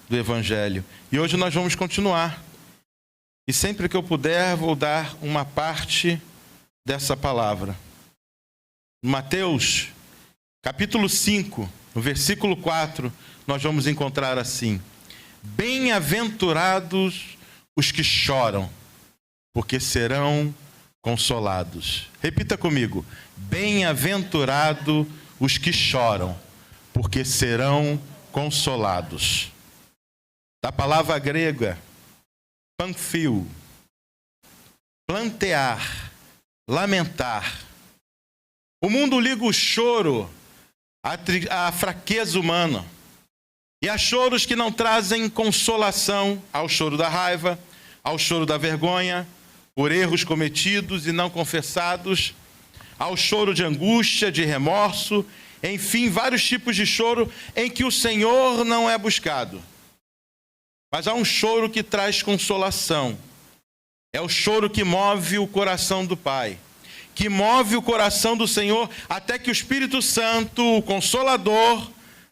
do Evangelho. E hoje nós vamos continuar. E sempre que eu puder, vou dar uma parte dessa palavra. Mateus, capítulo 5, no versículo 4, nós vamos encontrar assim: bem-aventurados os que choram, porque serão consolados. Repita comigo: bem-aventurado os que choram, porque serão consolados. Da palavra grega, panfil, plantear, lamentar. O mundo liga o choro à fraqueza humana. E há choros que não trazem consolação, ao choro da raiva, ao choro da vergonha, por erros cometidos e não confessados, ao choro de angústia, de remorso, enfim, vários tipos de choro em que o Senhor não é buscado. Mas há um choro que traz consolação. É o choro que move o coração do Pai, que move o coração do Senhor, até que o Espírito Santo, o Consolador,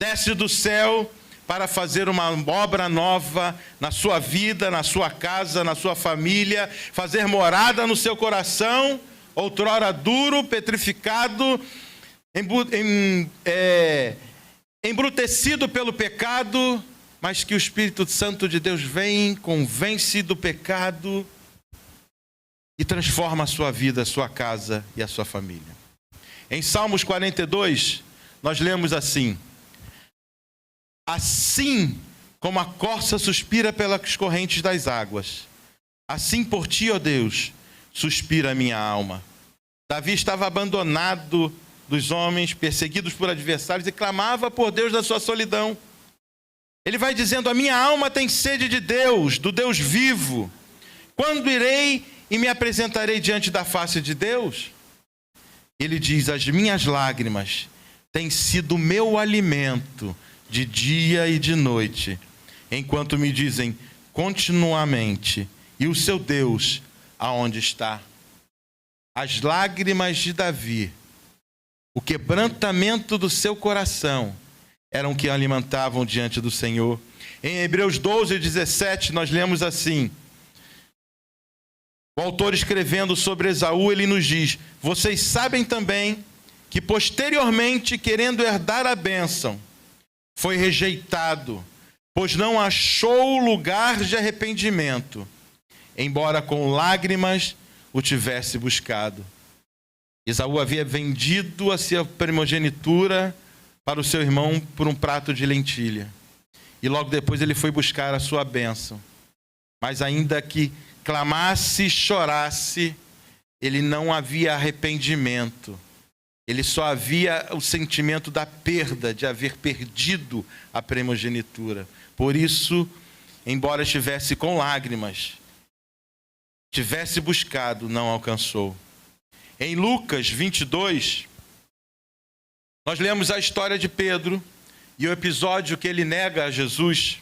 desce do céu para fazer uma obra nova na sua vida, na sua casa, na sua família, fazer morada no seu coração, outrora duro, petrificado, embrutecido pelo pecado, mas que o Espírito Santo de Deus vem, convence do pecado e transforma a sua vida, a sua casa e a sua família. Em Salmos 42, nós lemos assim: assim como a corça suspira pelas correntes das águas, assim por ti, ó Deus, suspira a minha alma. Davi estava abandonado dos homens, perseguidos por adversários, e clamava por Deus da sua solidão. Ele vai dizendo: a minha alma tem sede de Deus, do Deus vivo. Quando irei e me apresentarei diante da face de Deus? Ele diz: as minhas lágrimas têm sido meu alimento de dia e de noite, enquanto me dizem continuamente: e o seu Deus aonde está? As lágrimas de Davi, o quebrantamento do seu coração, eram que alimentavam diante do Senhor. Em Hebreus 12, 17, nós lemos assim: o autor escrevendo sobre Esaú, ele nos diz: vocês sabem também que posteriormente, querendo herdar a bênção, foi rejeitado, pois não achou lugar de arrependimento, embora com lágrimas o tivesse buscado. Esaú havia vendido a sua primogenitura para o seu irmão por um prato de lentilha. E logo depois ele foi buscar a sua bênção. Mas ainda que clamasse e chorasse, ele não havia arrependimento. Ele só havia o sentimento da perda, de haver perdido a primogenitura. Por isso, embora estivesse com lágrimas, tivesse buscado, não alcançou. Em Lucas 22, nós lemos a história de Pedro e o episódio que ele nega a Jesus.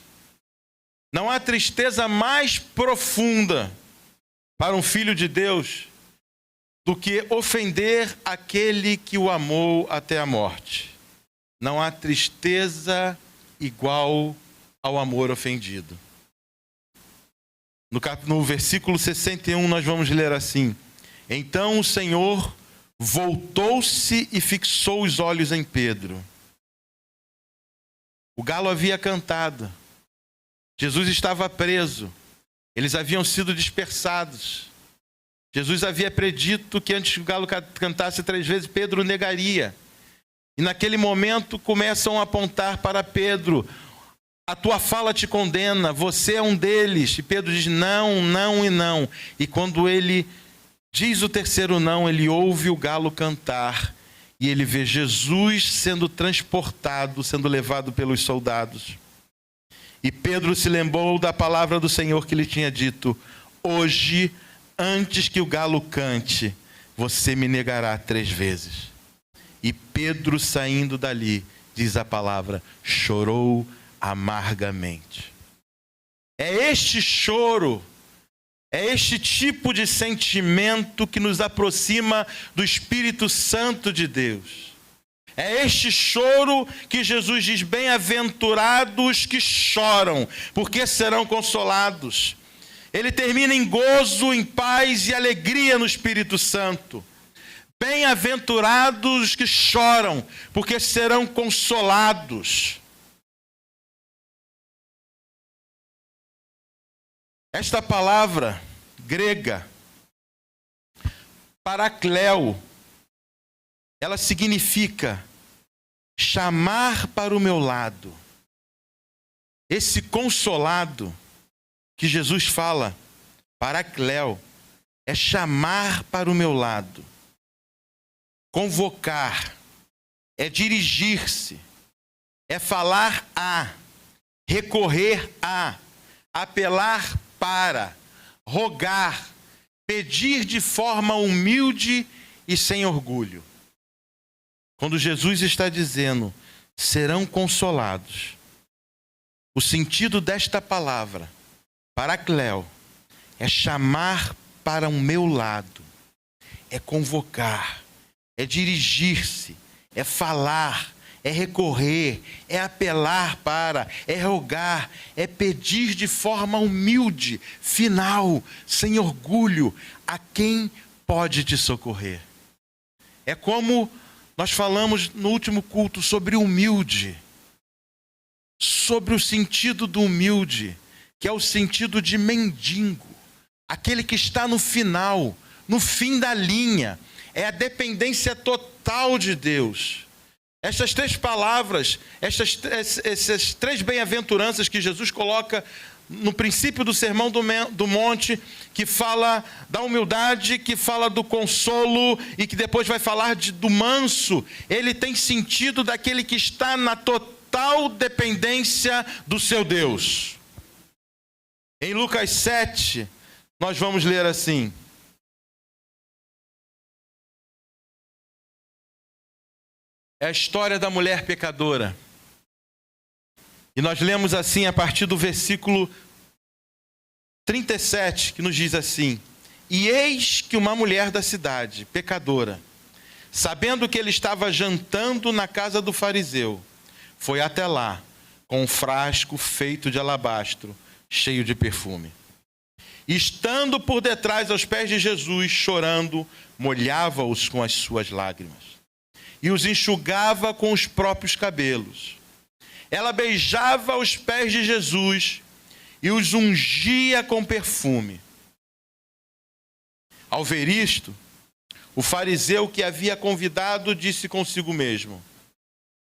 Não há tristeza mais profunda para um filho de Deus do que ofender aquele que o amou até a morte. Não há tristeza igual ao amor ofendido. No versículo 61 nós vamos ler assim: então o Senhor voltou-se e fixou os olhos em Pedro. O galo havia cantado. Jesus estava preso. Eles haviam sido dispersados. Jesus havia predito que antes que o galo cantasse 3 vezes, Pedro o negaria. E naquele momento começam a apontar para Pedro: a tua fala te condena, você é um deles. E Pedro diz: não, não e não. E quando ele diz o terceiro não, ele ouve o galo cantar. E ele vê Jesus sendo transportado, sendo levado pelos soldados. E Pedro se lembrou da palavra do Senhor que lhe tinha dito: hoje, antes que o galo cante, você me negará 3 vezes. E Pedro, saindo dali, diz a palavra, chorou amargamente. É este choro, é este tipo de sentimento que nos aproxima do Espírito Santo de Deus. É este choro que Jesus diz: bem-aventurados que choram, porque serão consolados. Ele termina em gozo, em paz e alegria no Espírito Santo. Bem-aventurados que choram, porque serão consolados. Esta palavra grega, parakleo, ela significa chamar para o meu lado. Esse consolado que Jesus fala, parakleo, é chamar para o meu lado. Convocar, é dirigir-se, é falar a, recorrer a, apelar para, rogar, pedir de forma humilde e sem orgulho. Quando Jesus está dizendo, serão consolados, o sentido desta palavra, parakleo, é chamar para o meu lado, é convocar, é dirigir-se, é falar, é recorrer, é apelar para, é rogar, é pedir de forma humilde, final, sem orgulho, a quem pode te socorrer. É como nós falamos no último culto sobre humilde, sobre o sentido do humilde, que é o sentido de mendigo, aquele que está no final, no fim da linha, é a dependência total de Deus. Estas três palavras, essas três bem-aventuranças que Jesus coloca no princípio do Sermão do Monte, que fala da humildade, que fala do consolo e que depois vai falar do manso, ele tem sentido daquele que está na total dependência do seu Deus. Em Lucas 7, nós vamos ler assim: é a história da mulher pecadora. E nós lemos assim a partir do versículo 37, que nos diz assim: e eis que uma mulher da cidade, pecadora, sabendo que ele estava jantando na casa do fariseu, foi até lá, com um frasco feito de alabastro, cheio de perfume. E estando por detrás aos pés de Jesus, chorando, molhava-os com as suas lágrimas e os enxugava com os próprios cabelos. Ela beijava os pés de Jesus e os ungia com perfume. Ao ver isto, o fariseu que havia convidado disse consigo mesmo: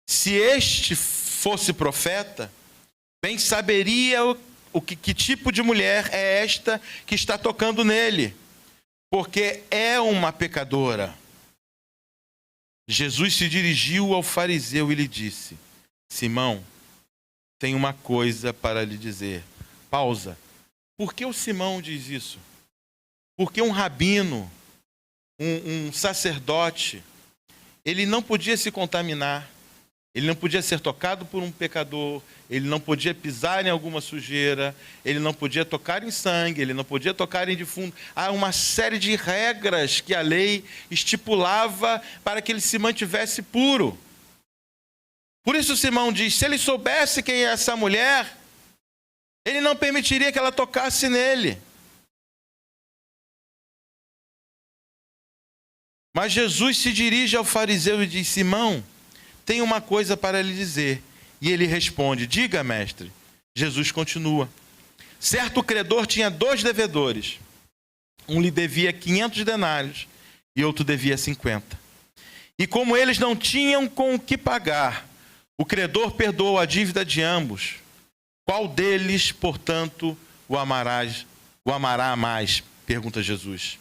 se este fosse profeta, bem saberia que tipo de mulher é esta que está tocando nele, porque é uma pecadora. Jesus se dirigiu ao fariseu e lhe disse: Simão, tenho uma coisa para lhe dizer. Pausa. Por que o Simão diz isso? Porque um rabino, um sacerdote, ele não podia se contaminar, ele não podia ser tocado por um pecador, ele não podia pisar em alguma sujeira, ele não podia tocar em sangue, ele não podia tocar em defunto. Há uma série de regras que a lei estipulava para que ele se mantivesse puro. Por isso Simão diz: se ele soubesse quem é essa mulher, ele não permitiria que ela tocasse nele. Mas Jesus se dirige ao fariseu e diz: Simão, tenho uma coisa para lhe dizer. E ele responde: diga, mestre. Jesus continua: certo credor tinha 2 devedores. Um lhe devia 500 denários e outro devia 50. E como eles não tinham com o que pagar, o credor perdoou a dívida de ambos. Qual deles, portanto, o amará mais? Pergunta Jesus.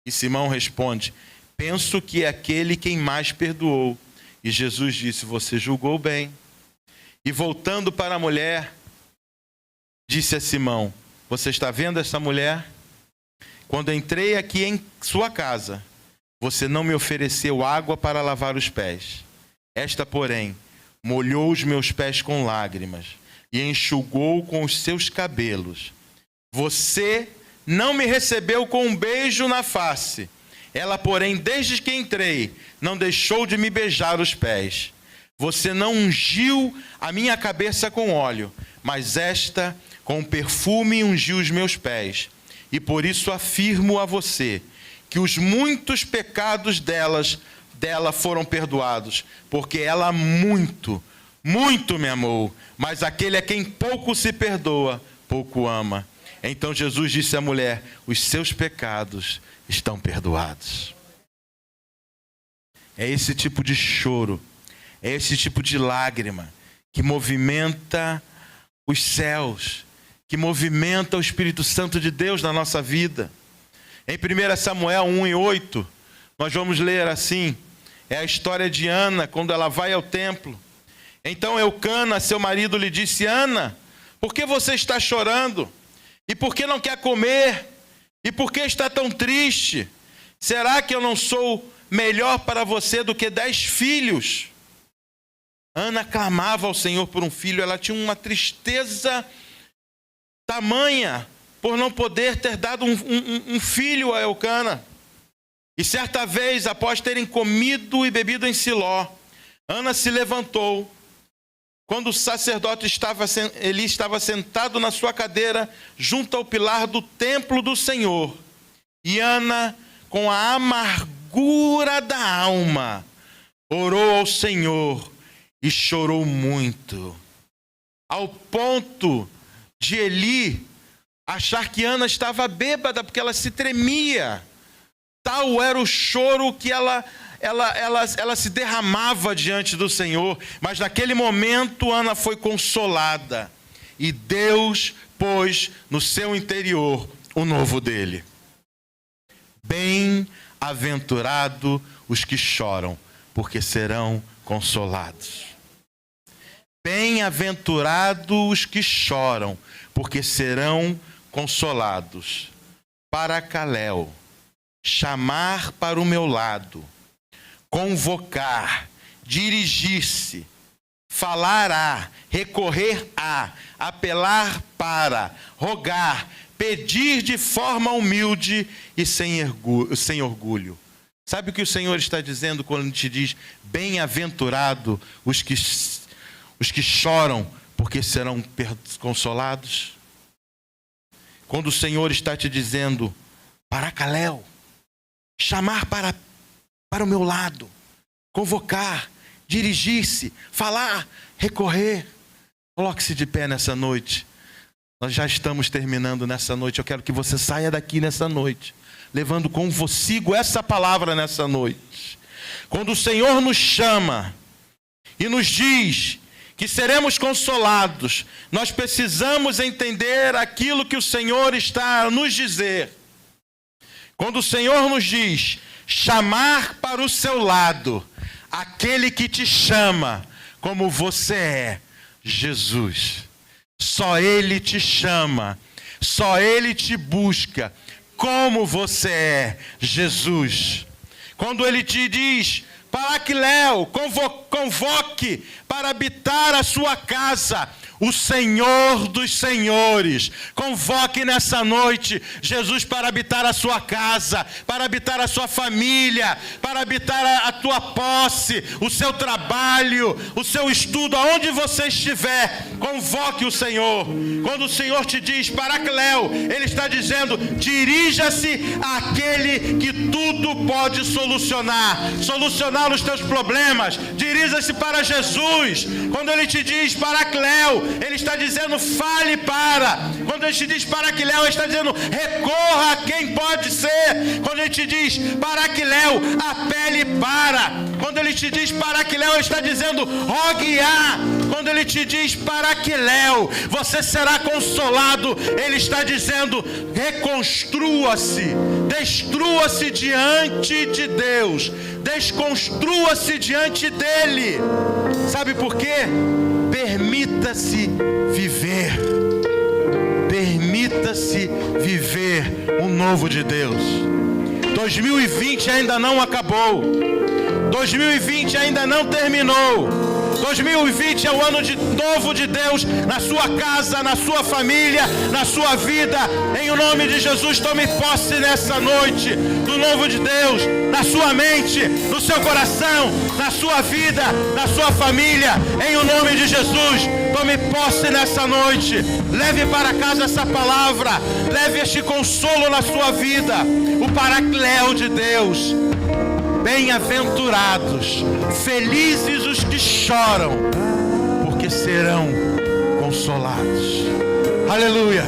E Simão responde: penso que é aquele quem mais perdoou. E Jesus disse: você julgou bem. E voltando para a mulher, disse a Simão: você está vendo essa mulher? Quando entrei aqui em sua casa, você não me ofereceu água para lavar os pés. Esta, porém, molhou os meus pés com lágrimas e enxugou com os seus cabelos. Você não me recebeu com um beijo na face. Ela, porém, desde que entrei, não deixou de me beijar os pés. Você não ungiu a minha cabeça com óleo, mas esta com perfume ungiu os meus pés. E por isso afirmo a você que os muitos pecados dela foram perdoados, porque ela muito me amou. Mas aquele a quem pouco se perdoa, pouco ama. Então Jesus disse à mulher: os seus pecados estão perdoados. É esse tipo de choro, é esse tipo de lágrima que movimenta os céus, que movimenta o Espírito Santo de Deus na nossa vida. Em 1 Samuel 1:8, nós vamos ler assim, é a história de Ana, quando ela vai ao templo. Então Eucana, seu marido, lhe disse: Ana, por que você está chorando? E por que não quer comer? E por que está tão triste? Será que eu não sou melhor para você do que 10 filhos? Ana clamava ao Senhor por um filho, ela tinha uma tristeza tamanha por não poder ter dado um filho a Eucana. E certa vez, após terem comido e bebido em Siló, Ana se levantou. Quando o sacerdote Eli estava sentado na sua cadeira, junto ao pilar do templo do Senhor. E Ana, com a amargura da alma, orou ao Senhor e chorou muito, ao ponto de Eli achar que Ana estava bêbada, porque ela se tremia. Tal era o choro que ela se derramava diante do Senhor. Mas naquele momento Ana foi consolada, e Deus pôs no seu interior o novo dele. Bem-aventurado os que choram, porque serão consolados. Bem-aventurado os que choram, porque serão consolados. Paracaléu, chamar para o meu lado, convocar, dirigir-se, falar a, recorrer a, apelar para, rogar, pedir de forma humilde e sem orgulho. Sabe o que o Senhor está dizendo quando te diz: bem-aventurado os que choram, porque serão consolados? Quando o Senhor está te dizendo: paracaléu, chamar para o meu lado, convocar, dirigir-se, falar, recorrer. Coloque-se de pé nessa noite. Nós já estamos terminando nessa noite. Eu quero que você saia daqui nessa noite, levando consigo essa palavra nessa noite. Quando o Senhor nos chama e nos diz que seremos consolados, nós precisamos entender aquilo que o Senhor está a nos dizer. Quando o Senhor nos diz: chamar para o seu lado aquele que te chama como você é, Jesus. Só Ele te chama, só Ele te busca como você é, Jesus. Quando Ele te diz: Paracaléu, convoque para habitar a sua casa o Senhor dos Senhores. Convoque nessa noite Jesus para habitar a sua casa, para habitar a sua família, para habitar a tua posse, o seu trabalho, o seu estudo, aonde você estiver. Convoque o Senhor. Quando o Senhor te diz Paracaléu, Ele está dizendo: dirija-se àquele que tudo pode solucionar os teus problemas. Dirija-se para Jesus. Quando Ele te diz Paracaléu, Ele está dizendo: fale para. Quando Ele te diz Paracaléu, Ele está dizendo: recorra a quem pode ser. Quando Ele te diz Paracaléu, apele para. Quando Ele te diz Paracaléu, Ele está dizendo: rogue a. Quando Ele te diz Paracaléu, você será consolado. Ele está dizendo: reconstrua-se, destrua-se diante de Deus, desconstrua-se diante dEle. Sabe por quê? Permita-se viver. Permita-se viver o novo de Deus. 2020 ainda não acabou. 2020 ainda não terminou. 2020 é o ano novo de Deus na sua casa, na sua família, na sua vida. Em o nome de Jesus, tome posse nessa noite do novo de Deus, na sua mente, no seu coração, na sua vida, na sua família. Em o nome de Jesus, tome posse nessa noite. Leve para casa essa palavra, leve este consolo na sua vida, o Paracléu de Deus. Bem-aventurados, felizes os que choram, porque serão consolados. Aleluia.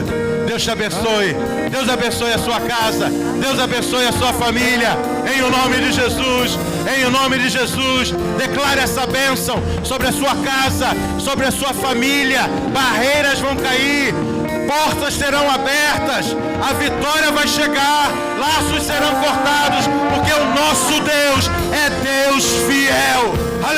Deus te abençoe. Deus abençoe a sua casa. Deus abençoe a sua família. Em o nome de Jesus. Em o nome de Jesus. Declare essa bênção sobre a sua casa, sobre a sua família. Barreiras vão cair. Portas serão abertas. A vitória vai chegar. Laços serão cortados. Porque o nosso Deus é Deus fiel. Aleluia.